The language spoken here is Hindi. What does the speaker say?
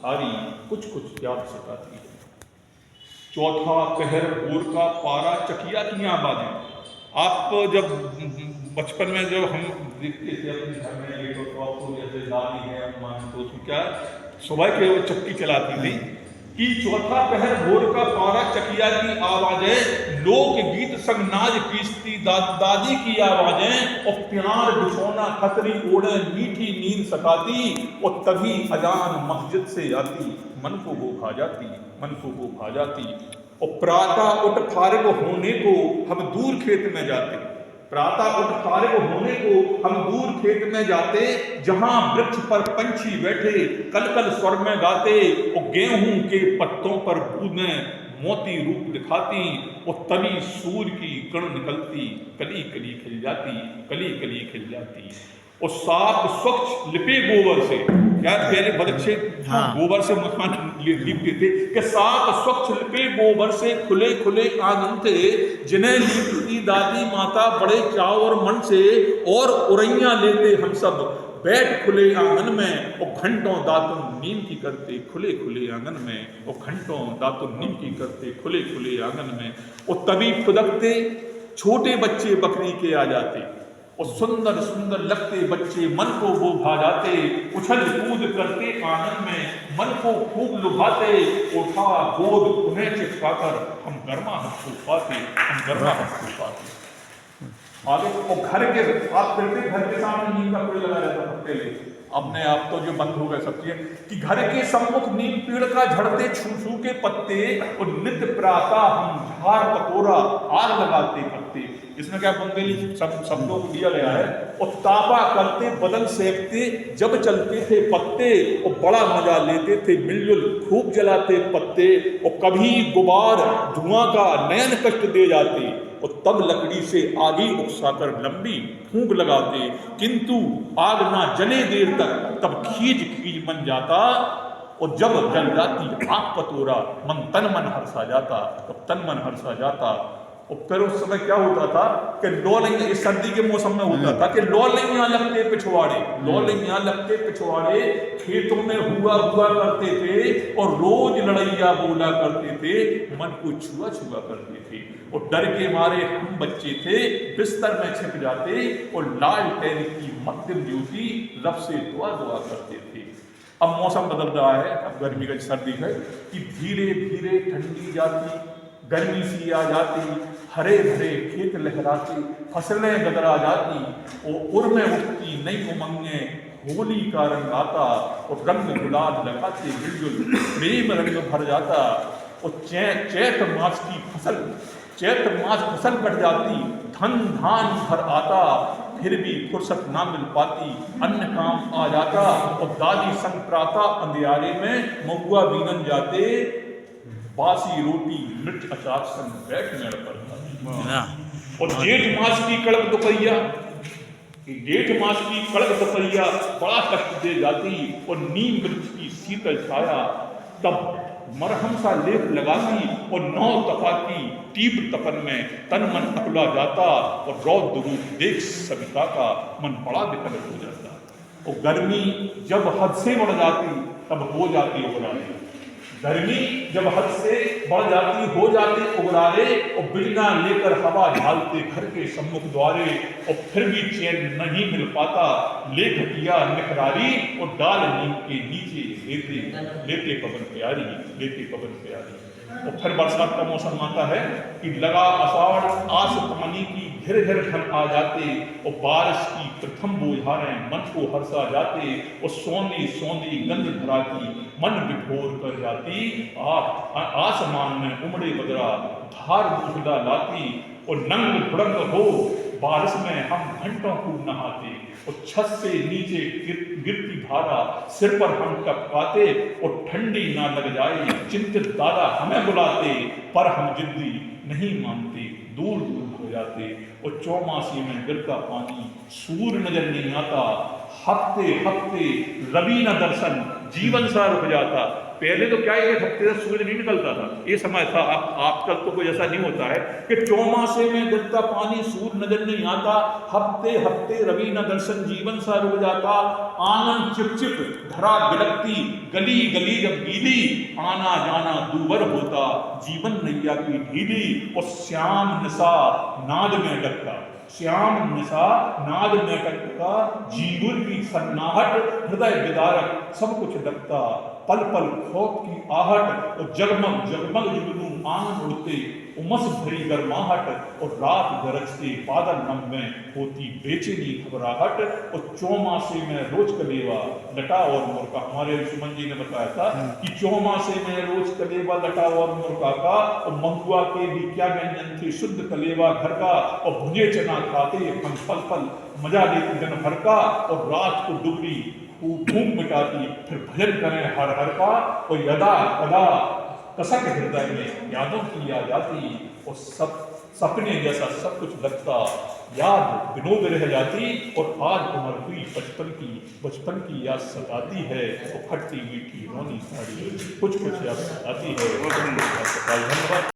हारी कुछ कुछ याद सताती है। चौथा पहर भोर का पारा चकिया की आवाजें। आप जब बचपन में जब हम देखते थे अपने घर में लेटो तो आपको जैसे दादी है अम्मा है तो उसमें क्या सुबह के वो चक्की चलाती थी कि चौथा पहर भोर का पारा चकिया की आवाजें, लोक गीत संग नाज पीसती दादी की आवाजें, और प्यार बिछौना खतरी ओढ़े मीठी नींद सताती, और तभी अजान मस्जिद से आती, मन को वो खा जाती, मन को वो खा जाती। और प्रातः उठ फारिग होने को हम दूर खेत में जाते, प्रातः उठ फारिग होने को हम दूर खेत में जाते, जहां वृक्ष पर पंछी बैठे कल कल स्वर में गाते, और गेहूं के पत्तों पर बूंदें मोती रूप दिखाती, और तभी सूर्य की कण निकलती, कली कली खिल जाती, कली कली खिल जाती। और साफ स्वच्छ लिपे गोबर से, क्या पहले बहुत अच्छे गोबर से मकान लिपते थे कि साफ स्वच्छ लिपे गोबर से खुले खुले आंगन थे, जिन्हें लिपती दादी माता बड़े चाव और मन से, और उरैया लेते हम सब बैठ खुले आंगन में, और घंटों दातुन नीम की करते खुले खुले आंगन में, और घंटों दातुन नीम की करते खुले खुले आंगन में। और तभी फुदकते छोटे बच्चे बकरी के आ जाते, और सुंदर सुंदर लगते बच्चे मन को वो भा जाते, उछल कूद करते आंगन में, मन को खूब लुभाते, उठा गोद उन्हें चिपकाकर हम गर्मा हंस पाते, हम गर्मा हंस पाते। आगे और घर के आप फिरते घर के सामने नीम का पेड़ लगा रहता पत्ते ले, अपने आप तो जो बंद हो गए सब चीजें, कि घर के सम्मुख नीम पेड़ का झड़ते छू के पत्ते, और नित्य प्रातः हम झाड़ पतोरा आग लगाते पत्ते। इसमें क्या बुंदेली शब्दों को दिया गया है। और तापा करते बदन सेकते जब चलते थे पत्ते, और बड़ा मजा लेते थे मिलजुल खूब जलाते पत्ते, और कभी गुबार धुआं का नयन कष्ट दे जाते, और तब लकड़ी से आगी उकसाकर लंबी फूंक लगाते, किंतु आग ना जले देर तक, तब खींच खींच बन जाता, और जब जल जाती आग पतोरा मन तन मन हर्षा जाता, तब तन मन हर्षा जाता। और फिर उस समय क्या होता था कि लौलियां, इस सर्दी के मौसम में होता था कि लौलियां लगते पिछवाड़े, लौलियां लगते पिछवाड़े खेतों में हुआ करते थे, और रोज लड़ैया बोला करते थे, मन को छुआ छुआ करते थे, और डर के मारे हम बच्चे थे बिस्तर में छिप जाते, और लालटेन की मध्यम ज्योति रब से दुआ दुआ करते थे। अब मौसम बदल रहा है, अब गर्मी का सर्दी है, कि धीरे धीरे ठंडी जाती, गर्मी सी आ जाती, हरे भरे खेत लहराते, फसलें गदरा जाती, और उर में उठती नई उमंगें, होली का रंग आता, और रंग गुलाल लगाते मिलजुल प्रेम रंग भर जाता। और चैत मास की फसल, चैत मास फसल कट जाती, धन धान भर आता, फिर भी फुर्सत ना मिल पाती, अन्य काम आ जाता, और दादी संग प्रातः अंधियारे में महुआ बीनन जाते, बासी रोटी मिर्च अचार संग बैठ मेड़ पर। और जेठ मास की कड़क दोपहरिया, जेठ मास की कड़क दोपहरिया बड़ा कष्ट दे जाती, और नीम वृक्ष की शीतल छाया तब मरहम सा लेप लगाती, और नौ तपा की तीव्र तपन में तन मन अकुला जाता, और रौद्र रूप देख सविता का मन बड़ा विकल हो जाता। और गर्मी जब हद से बढ़ जाती तब हो जाती उगरारे, गर्मी जब हद से बढ़ जाती हो जाती उगरारे, और बिजना लेकर हवा झालते घर के सम्मुख द्वारे, और फिर भी चैन नहीं मिल पाता, ले घटिया निखरारी, और डाल नीम के नीचे लेते पवन प्यारी, लेते पवन प्यारी। और फिर बरसात का मौसम आता है कि लगा आषाढ़ आस तमनी की घिर घिर घन आ जाते, और बारिश की प्रथम बौछारें मन को हर्षा जाते, और सोंधी सोंधी गंध भरा की मन विभोर कर जाती, आसमान में उमड़े बदरा धार मूसला लाती, और नंग भुड़ंग हो बारिश में हम घंटों को नहाते, और छत से नीचे गिरती धारा सिर पर हम टपकाते, और ठंडी ना लग जाए चिंतित दादा हमें बुलाते, पर हम जिद्दी नहीं मानते दूर दूर हो जाते। और चौमासी में गिरता पानी सूर्य नजर नहीं आता, हफ्ते हफ्ते रवि न दर्शन जीवन सा रुक जाता। पहले तो क्या है, 1 हफ्ते तक सूरज नहीं निकलता था, ये समय था। अब आजकल तो कोई ऐसा नहीं होता है कि चौमासे में गिरता पानी सूर्य नजर नहीं आता, हफ्ते हफ्ते रवि न दर्शन जीवन सा रुक जाता, आंगन चिपचिप धरा बिलकती, गली गली जब गीली, आना जाना दूबर होता, जीवन नैया की ढीली, और श्याम निशा नाद में डकता, श्याम निशा नाद में टकता, जीवन की सन्नाहट हृदय विदारक सब कुछ लगता, पल पल खौफ की आहट और जगमग जगमग जुगनू आंगन उड़ते, उमस भरी गर्माहट और रात गरजते बादल नम में होती बेचैनी घबराहट, और चौमासे में रोज कलेवा लटा और मुर्गा। हमारे सुमन जी ने बताया था कि चौमासे में रोज कलेवा लटा और मुर्गा का, और महुआ के भी क्या व्यंजन थे, शुद्ध कलेवा घर का, और भुजे चना खाते हम पल पल मजा लेती दिन भर का, और रात को डुबरी भूख मिटाती फिर भजन करें हर हर का, और यदा कदा कसक हृदय में यादों की याद आती, और सब सपने जैसा सब कुछ लगता, याद विनोद रह जाती, और आज उम्र हुई बचपन की याद सताती है, और खट्टी मीठी रोनी साड़ी कुछ याद सताती है। धन्यवाद।